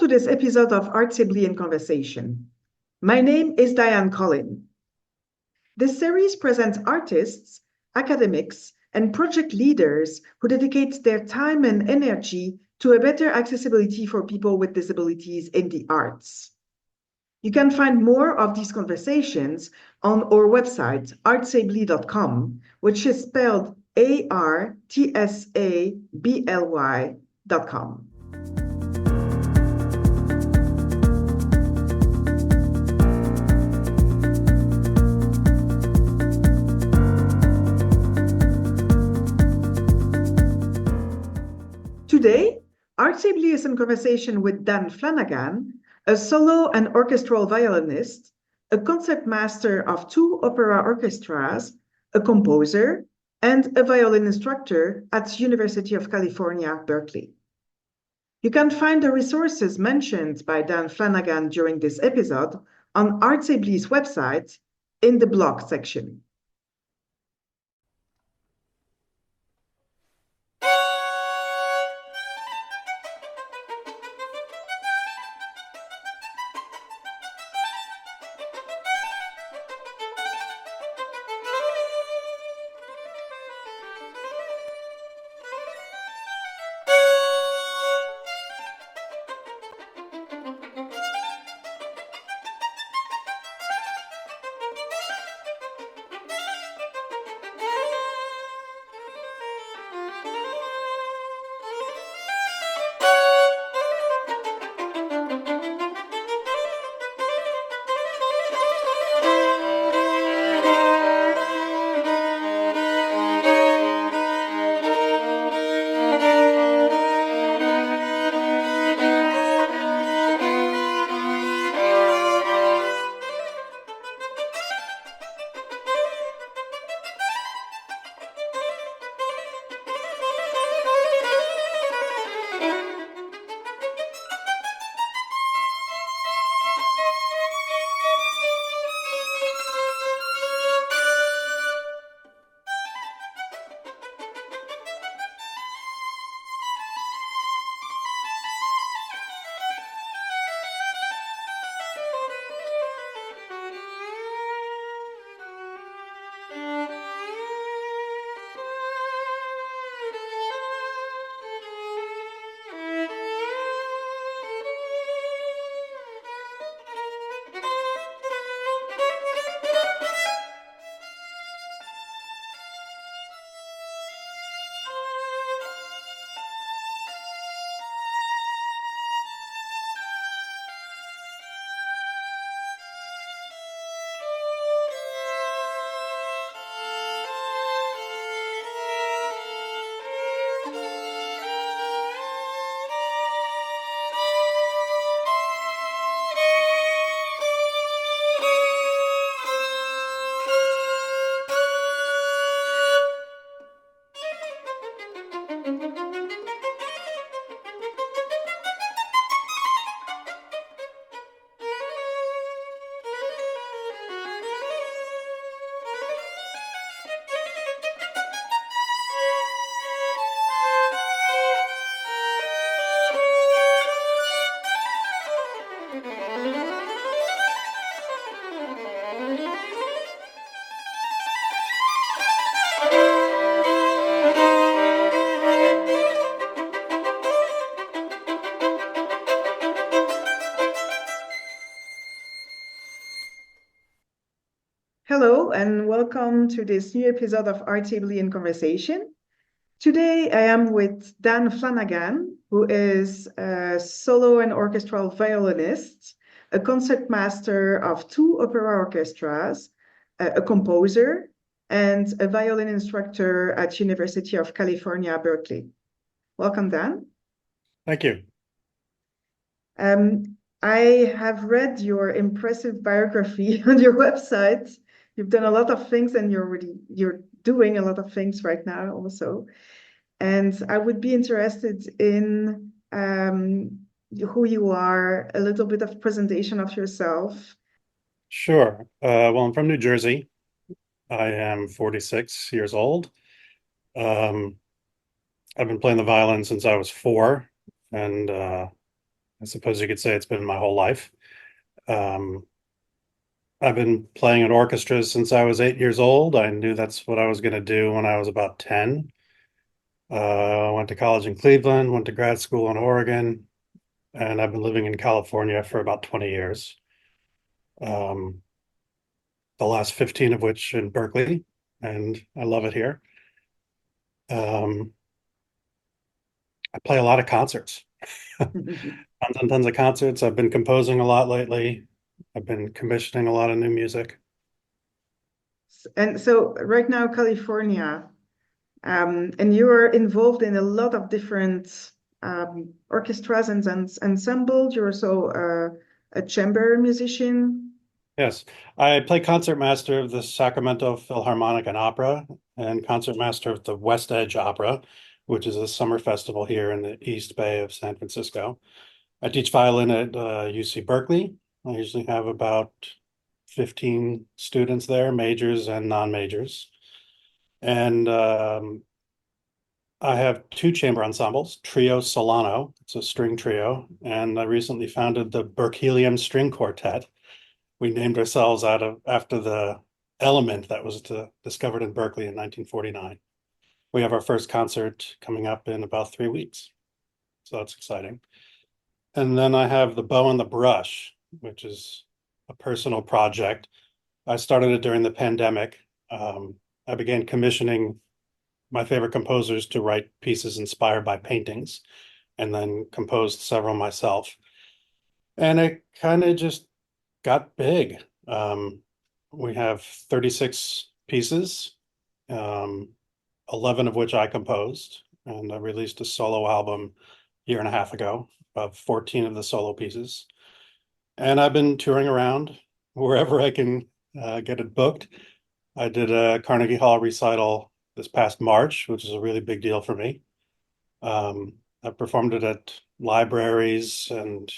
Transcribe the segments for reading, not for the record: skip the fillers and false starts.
to this episode of ArtsAbly in Conversation. My name is Diane Collin. This series presents artists, academics, and project leaders who dedicate their time and energy to a better accessibility for people with disabilities in the arts. You can find more of these conversations on our website, artsably.com, which is spelled ArtsAbly.com. Today, ArtsAbly is in conversation with Dan Flanagan, a solo and orchestral violinist, a concertmaster of 2 opera orchestras, a composer, and a violin instructor at University of California, Berkeley. You can find the resources mentioned by Dan Flanagan during this episode on ArtsAbly's website in the blog section. Hello, and welcome to this new episode of ArtsAbly in Conversation. Today, I am with Dan Flanagan, who is a solo and orchestral violinist, a concertmaster of 2 opera orchestras, a composer, and a violin instructor at University of California, Berkeley. Welcome, Dan. Thank you. I have read your impressive biography on your website. You've done a lot of things, and you're doing a lot of things right now also. And I would be interested in who you are, a little bit of presentation of yourself. Sure. Well, I'm from New Jersey. I am 46 years old. I've been playing the violin since I was 4, and I suppose you could say it's been my whole life. Um, I've been playing in orchestras since I was 8 years old. I knew that's what I was going to do when I was about 10. I went to college in Cleveland, went to grad school in Oregon, and I've been living in California for about 20 years. Um, the last 15 of which in Berkeley, and I love it here. Um, I play a lot of concerts, tons and tons of concerts. I've been composing a lot lately. I've been commissioning a lot of new music. And so right now, California, and you are involved in a lot of different orchestras and ensembles. You're also a chamber musician. Yes, I play concertmaster of the Sacramento Philharmonic and Opera and concertmaster of the West Edge Opera, which is a summer festival here in the East Bay of San Francisco. I teach violin at UC Berkeley. I usually have about 15 students there, majors and non-majors. And I have two chamber ensembles, Trio Solano, it's a string trio, and I recently founded the Berkelium String Quartet. We named ourselves after the element that was discovered in Berkeley in 1949. We have our first concert coming up in about 3 weeks, so that's exciting. And then I have the Bow and the Brush, which is a personal project. I started it during the pandemic. I began commissioning my favorite composers to write pieces inspired by paintings, and then composed several myself. And it kind of just got big. We have 36 pieces, um, 11 of which I composed, and I released a solo album a year and a half ago of 14 of the solo pieces. And I've been touring around wherever I can get it booked. I did a Carnegie Hall recital this past March, which is a really big deal for me. I performed it at libraries and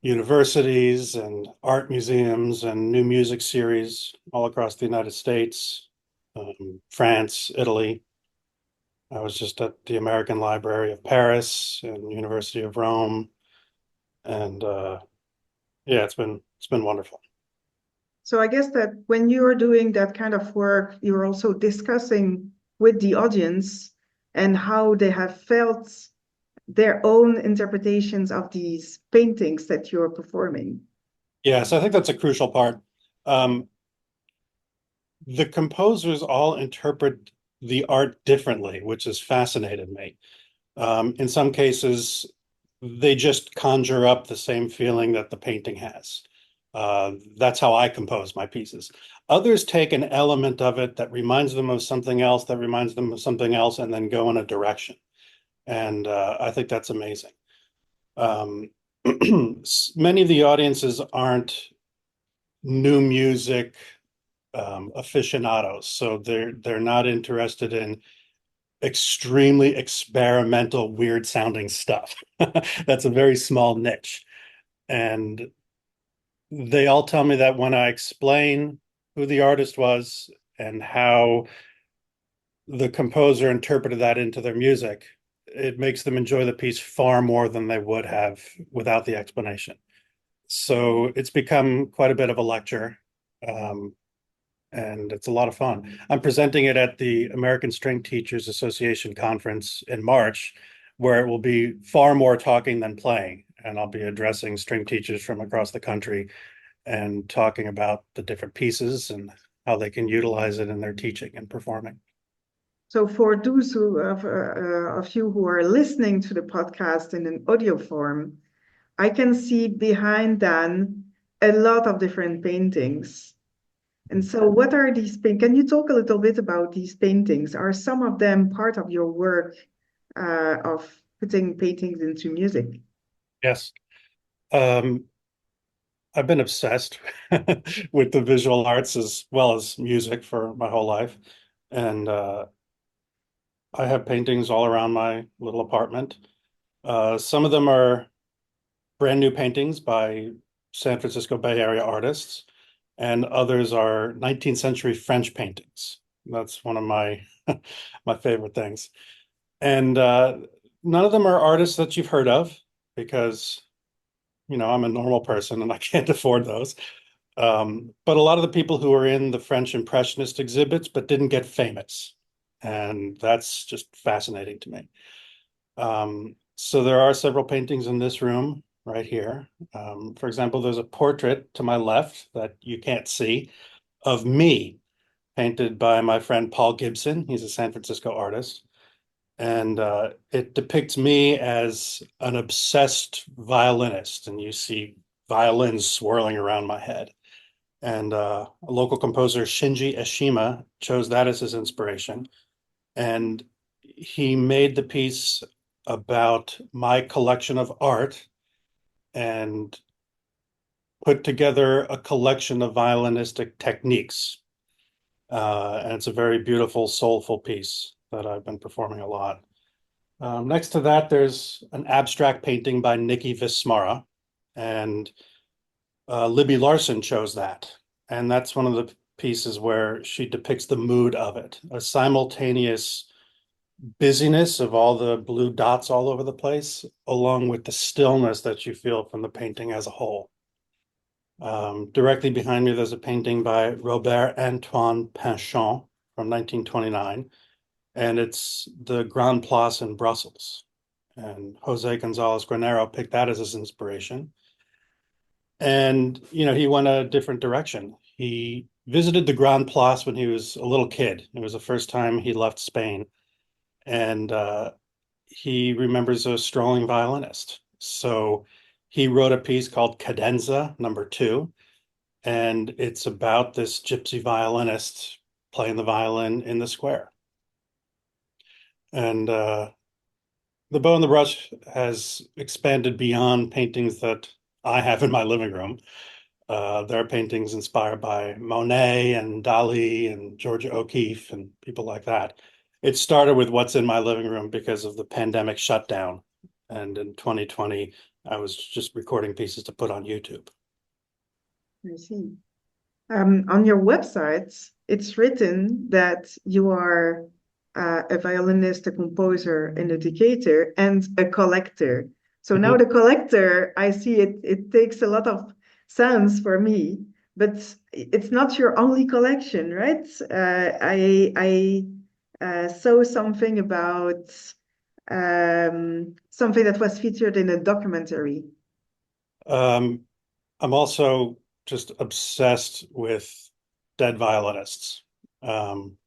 universities and art museums and new music series all across the United States, France, Italy. I was just at the American Library of Paris and University of Rome, and yeah, it's been wonderful. So I guess that when you're doing that kind of work, you're also discussing with the audience and how they have felt their own interpretations of these paintings that you're performing. Yes, I think that's a crucial part. Um, the composers all interpret the art differently, which has fascinated me. In some cases, they just conjure up the same feeling that the painting has. That's how I compose my pieces. Others take an element of it that reminds them of something else, that reminds them of something else, and then go in a direction. And I think that's amazing. Um, many of the audiences aren't new music aficionados, so they're not interested in extremely experimental, weird sounding stuff. That's a very small niche. And they all tell me that when I explain who the artist was and how the composer interpreted that into their music, it makes them enjoy the piece far more than they would have without the explanation. So it's become quite a bit of a lecture. Um, and it's a lot of fun. I'm presenting it at the American String Teachers Association conference in March, where it will be far more talking than playing. And I'll be addressing string teachers from across the country and talking about the different pieces and how they can utilize it in their teaching and performing. So for those of you who are listening to the podcast in an audio form, I can see behind Dan a lot of different paintings. And so what are these paintings? Can you talk a little bit about these paintings? Are some of them part of your work of putting paintings into music? Yes. Um, I've been obsessed with the visual arts as well as music for my whole life. And I have paintings all around my little apartment. Some of them are brand new paintings by San Francisco Bay Area artists, and others are 19th century French paintings. That's one of my my favorite things. And none of them are artists that you've heard of because, I'm a normal person and I can't afford those. But a lot of the people who are in the French Impressionist exhibits but didn't get famous. And that's just fascinating to me. So there are several paintings in this room right here. For example, there's a portrait to my left that you can't see of me, painted by my friend Paul Gibson. He's a San Francisco artist. And it depicts me as an obsessed violinist, and you see violins swirling around my head. And a local composer, Shinji Eshima, chose that as his inspiration. And he made the piece about my collection of art and put together a collection of violinistic techniques. And it's a very beautiful, soulful piece that I've been performing a lot. Next to that, there's an abstract painting by Nikki Vismara, and Libby Larson chose that. And that's one of the pieces where she depicts the mood of it, a simultaneous busyness of all the blue dots all over the place, along with the stillness that you feel from the painting as a whole. Directly behind me, there's a painting by Robert Antoine Pinchon from 1929, and it's the Grand Place in Brussels. And Jose Gonzalez Granero picked that as his inspiration. And, he went a different direction. He visited the Grand Place when he was a little kid. It was the first time he left Spain. And he remembers a strolling violinist. So he wrote a piece called Cadenza #2, and it's about this gypsy violinist playing the violin in the square. And the Bow and the Brush has expanded beyond paintings that I have in my living room. There are paintings inspired by Monet and Dali and Georgia O'Keeffe and people like that. It started with what's in my living room because of the pandemic shutdown. And in 2020, I was just recording pieces to put on YouTube. I see. On your website, it's written that you are a violinist, a composer, an educator, and a collector. So now the collector, I see it takes a lot of sense for me, but it's not your only collection, right? I saw something about something that was featured in a documentary. Um, I'm also just obsessed with dead violinists. Um,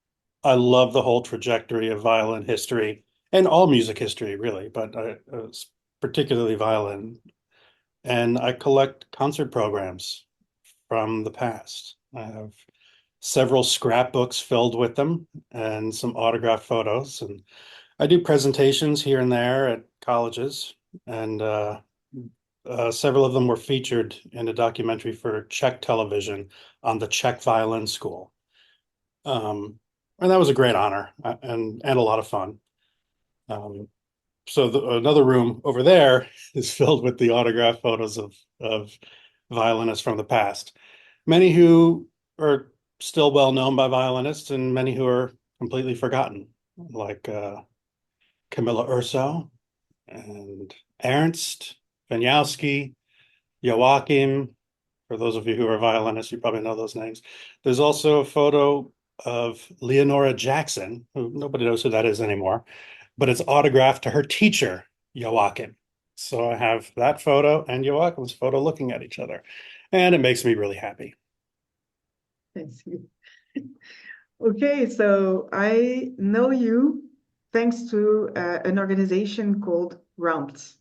I love the whole trajectory of violin history and all music history, really, but particularly violin. And I collect concert programs from the past. I have several scrapbooks filled with them and some autographed photos. And I do presentations here and there at colleges, and several of them were featured in a documentary for Czech television on the Czech Violin School. And that was a great honor and a lot of fun. So another room over there is filled with the autographed photos of violinists from the past. Many who are still well known by violinists and many who are completely forgotten, like Camilla Urso and Ernst, Vinyowski, Joachim. For those of you who are violinists, you probably know those names. There's also a photo of Leonora Jackson, who nobody knows who that is anymore, but it's autographed to her teacher, Joachim. So I have that photo and Joachim's photo looking at each other, and it makes me really happy. I see. Okay, so I know you thanks to an organization called RAMT.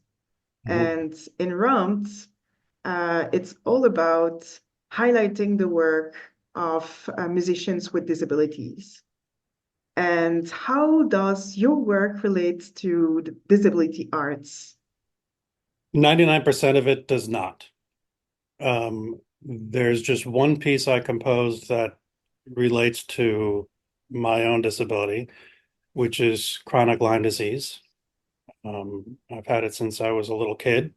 And in RAMT, it's all about highlighting the work of musicians with disabilities. And how does your work relate to the disability arts? 99% of it does not. There's just one piece I composed that relates to my own disability, which is chronic Lyme disease. I've had it since I was a little kid,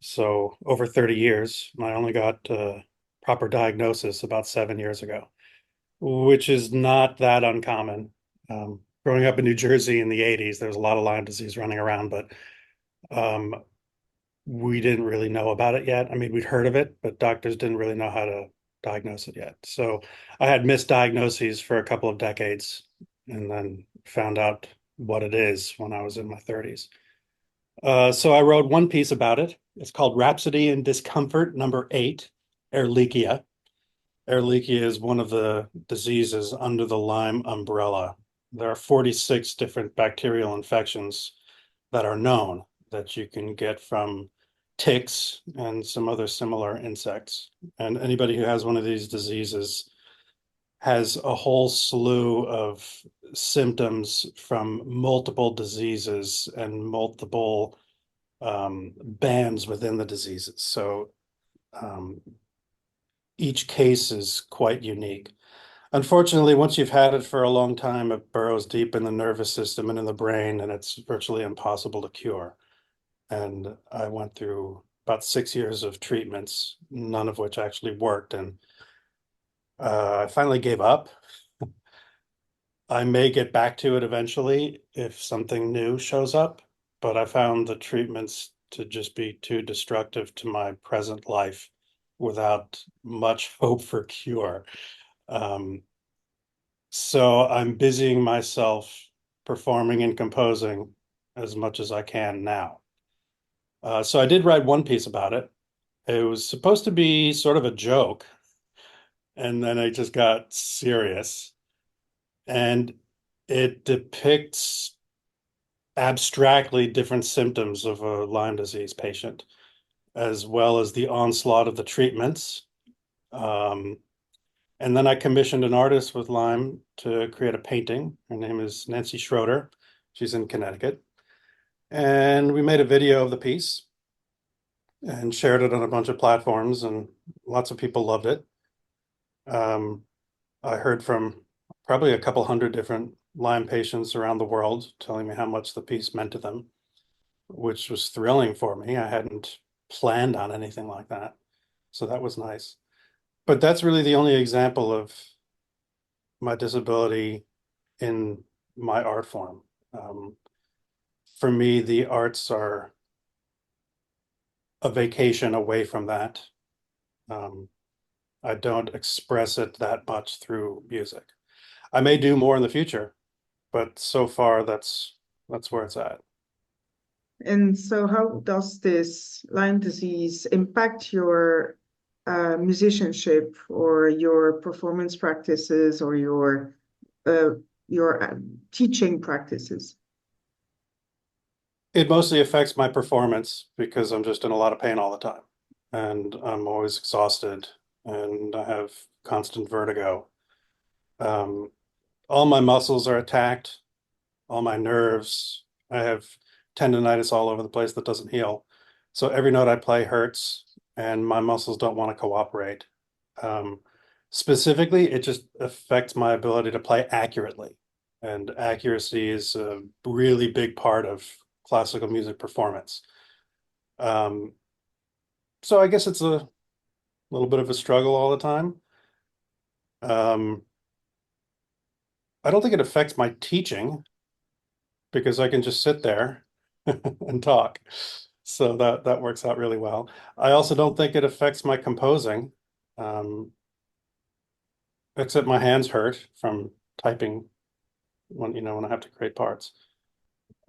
so over 30 years. I only got proper diagnosis about 7 years ago, which is not that uncommon. Growing up in New Jersey in the 80s, there was a lot of Lyme disease running around, but we didn't really know about it yet. I mean, we'd heard of it, but doctors didn't really know how to diagnose it yet. So I had misdiagnoses for a couple of decades and then found out what it is when I was in my 30s. So I wrote one piece about it. It's called Rhapsody in Discomfort, number 8, Ehrlichia. Ehrlichia is one of the diseases under the Lyme umbrella. There are 46 different bacterial infections that are known that you can get from ticks and some other similar insects. And anybody who has one of these diseases has a whole slew of symptoms from multiple diseases and multiple bands within the diseases. So um, each case is quite unique. Unfortunately, once you've had it for a long time, it burrows deep in the nervous system and in the brain, and it's virtually impossible to cure. And I went through about 6 years of treatments, none of which actually worked. And I finally gave up. I may get back to it eventually if something new shows up, but I found the treatments to just be too destructive to my present life without much hope for cure. Um, so I'm busying myself performing and composing as much as I can now. So I did write one piece about it. It was supposed to be sort of a joke, and then it just got serious. And it depicts abstractly different symptoms of a Lyme disease patient, as well as the onslaught of the treatments. Um, and then I commissioned an artist with Lyme to create a painting. Her name is Nancy Schroeder. She's in Connecticut. And we made a video of the piece and shared it on a bunch of platforms, and lots of people loved it. Um, I heard from probably a couple hundred different Lyme patients around the world telling me how much the piece meant to them, which was thrilling for me. I hadn't planned on anything like that. So that was nice. But that's really the only example of my disability in my art form. For me, the arts are a vacation away from that. Um, I don't express it that much through music. I may do more in the future, but so far that's where it's at. And so, how does this Lyme disease impact your musicianship or your performance practices or uh, your teaching practices? It mostly affects my performance because I'm just in a lot of pain all the time, and I'm always exhausted, and I have constant vertigo. Um, all my muscles are attacked, all my nerves. I have tendonitis all over the place that doesn't heal. So every note I play hurts, and my muscles don't want to cooperate. Um, Specifically, it just affects my ability to play accurately. And accuracy is a really big part of classical music performance. Um, so I guess it's a little bit of a struggle all the time. Um, I don't think it affects my teaching because I can just sit there and talk. So that works out really well. I also don't think it affects my composing, um, except my hands hurt from typing when I have to create parts.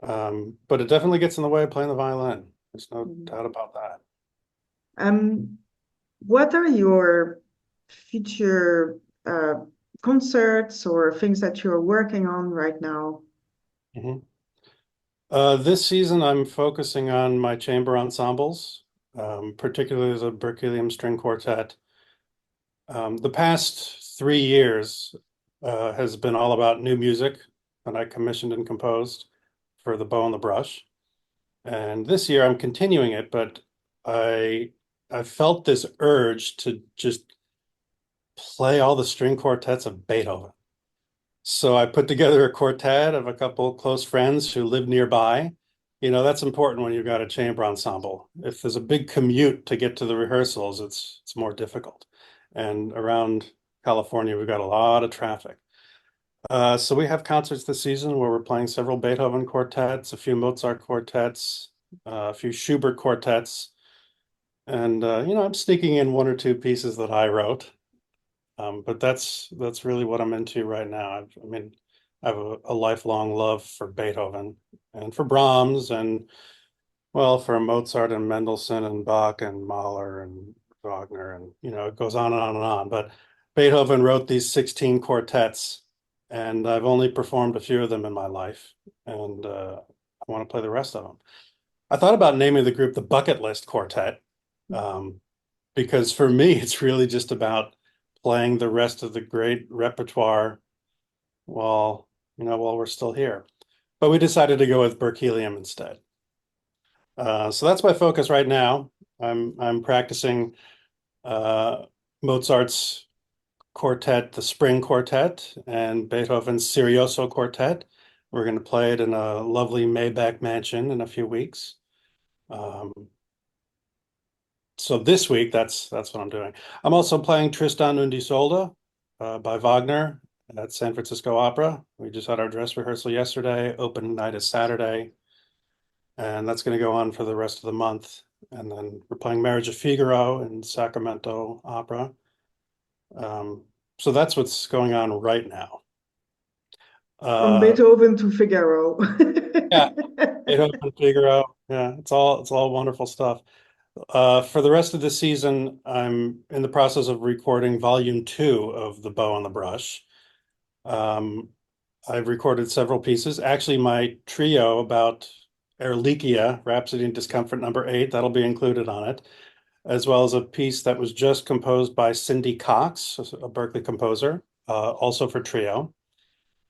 But it definitely gets in the way of playing the violin. There's no Mhm. doubt about that. Um, what are your future concerts or things that you're working on right now? Mhm. This season, I'm focusing on my chamber ensembles, particularly the Berkeley String Quartet. The past 3 years has been all about new music that I commissioned and composed for the bow and the brush. And this year I'm continuing it, but I I felt this urge to just play all the string quartets of Beethoven. So I put together a quartet of a couple close friends who live nearby. That's important when you've got a chamber ensemble. If there's a big commute to get to the rehearsals, it's more difficult. And around California, we've got a lot of traffic. So we have concerts this season where we're playing several Beethoven quartets, a few Mozart quartets, a few Schubert quartets, and I'm sneaking in one or two pieces that I wrote. But that's really what I'm into right now. I have a lifelong love for Beethoven and for Brahms and well, for Mozart and Mendelssohn and Bach and Mahler and Wagner and it goes on and on and on. But Beethoven wrote these 16 quartets, and I've only performed a few of them in my life, and I want to play the rest of them. I thought about naming the group the Bucket List Quartet, um, because for me, it's really just about playing the rest of the great repertoire while we're still here. But we decided to go with Berkelium instead. So that's my focus right now. I'm practicing Mozart's quartet, the Spring Quartet, and Beethoven's Serioso Quartet. We're going to play it in a lovely Maybach mansion in a few weeks. So this week, that's what I'm doing. I'm also playing Tristan und Isolde by Wagner at San Francisco Opera. We just had our dress rehearsal yesterday. Open night is Saturday, and that's going to go on for the rest of the month. And then we're playing Marriage of Figaro in Sacramento Opera. So that's what's going on right now. From Beethoven to Figaro. Yeah, Beethoven, Figaro. Yeah, it's all wonderful stuff. For the rest of the season, I'm in the process of recording volume 2 of The Bow on the Brush. I've recorded several pieces. Actually, my trio about Erlichia, Rhapsody in Discomfort number 8, that'll be included on it, as well as a piece that was just composed by Cindy Cox, a Berkeley composer, also for trio,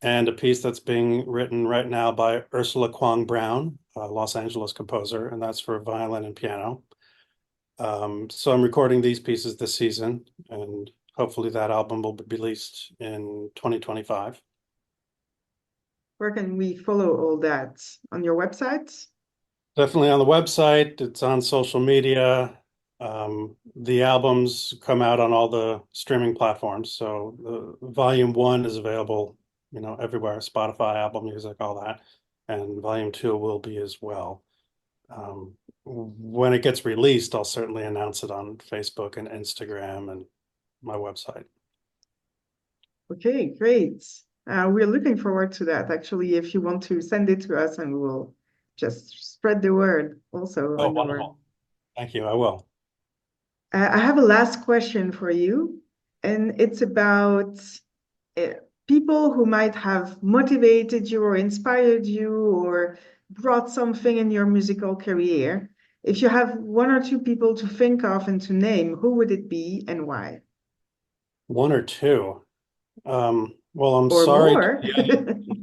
and a piece that's being written right now by Ursula Kwong Brown, a Los Angeles composer, and that's for violin and piano. So I'm recording these pieces this season, and hopefully that album will be released in 2025. Where can we follow all that? On your website? Definitely on the website. It's on social media. The albums come out on all the streaming platforms. So the volume 1 is available, everywhere, Spotify, Apple Music, all that. And volume 2 will be as well. When it gets released, I'll certainly announce it on Facebook and Instagram and my website. Okay, great. We're looking forward to that. Actually, if you want to send it to us, and we will just spread the word also. Oh, wonderful. Thank you. I will. I have a last question for you, and it's about people who might have motivated you or inspired you or brought something in your musical career. If you have one or two people to think of and to name, who would it be and why? One or two. Well, I'm Or sorry more.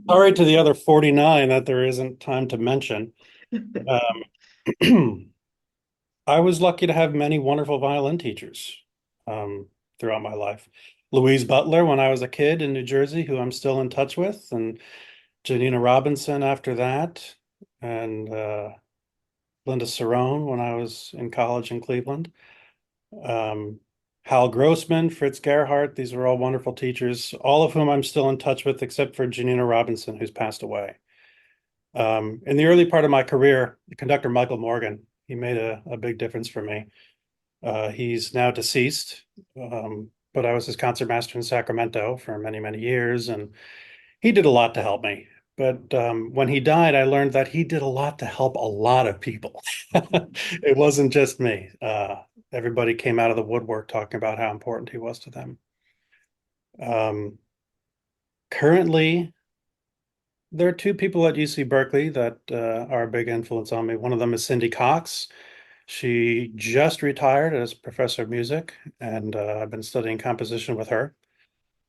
sorry to the other 49 that there isn't time to mention. I was lucky to have many wonderful violin teachers throughout my life. Louise Butler when I was a kid in New Jersey, who I'm still in touch with, and Janina Robinson after that, and Linda Cerrone when I was in college in Cleveland. Hal Grossman, Fritz Gerhardt, these were all wonderful teachers, all of whom I'm still in touch with, except for Janina Robinson, who's passed away. In the early part of my career, the conductor Michael Morgan, he made a big difference for me. He's now deceased, but I was his concertmaster in Sacramento for many, many years, and he did a lot to help me. But when he died, I learned that he did a lot to help a lot of people. It wasn't just me. Everybody came out of the woodwork talking about how important he was to them. Currently, there are two people at UC Berkeley that are a big influence on me. One of them is Cindy Cox. She just retired as professor of music, and I've been studying composition with her.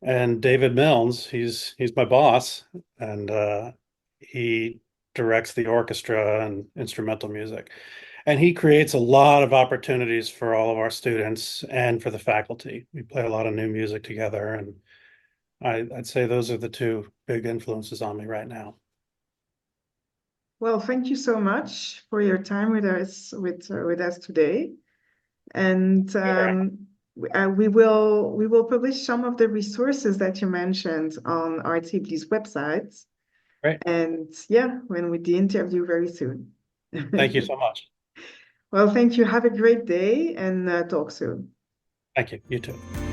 And David Milnes, he's my boss, and he directs the orchestra and instrumental music. And he creates a lot of opportunities for all of our students and for the faculty. We play a lot of new music together, and I'd say those are the two big influences on me right now. Well, thank you so much for your time with us today. And we will publish some of the resources that you mentioned on ArtsAbly's website. Right. And yeah, when with the interview very soon. Thank you so much. Well, thank you. Have a great day and talk soon. Thank you. You too.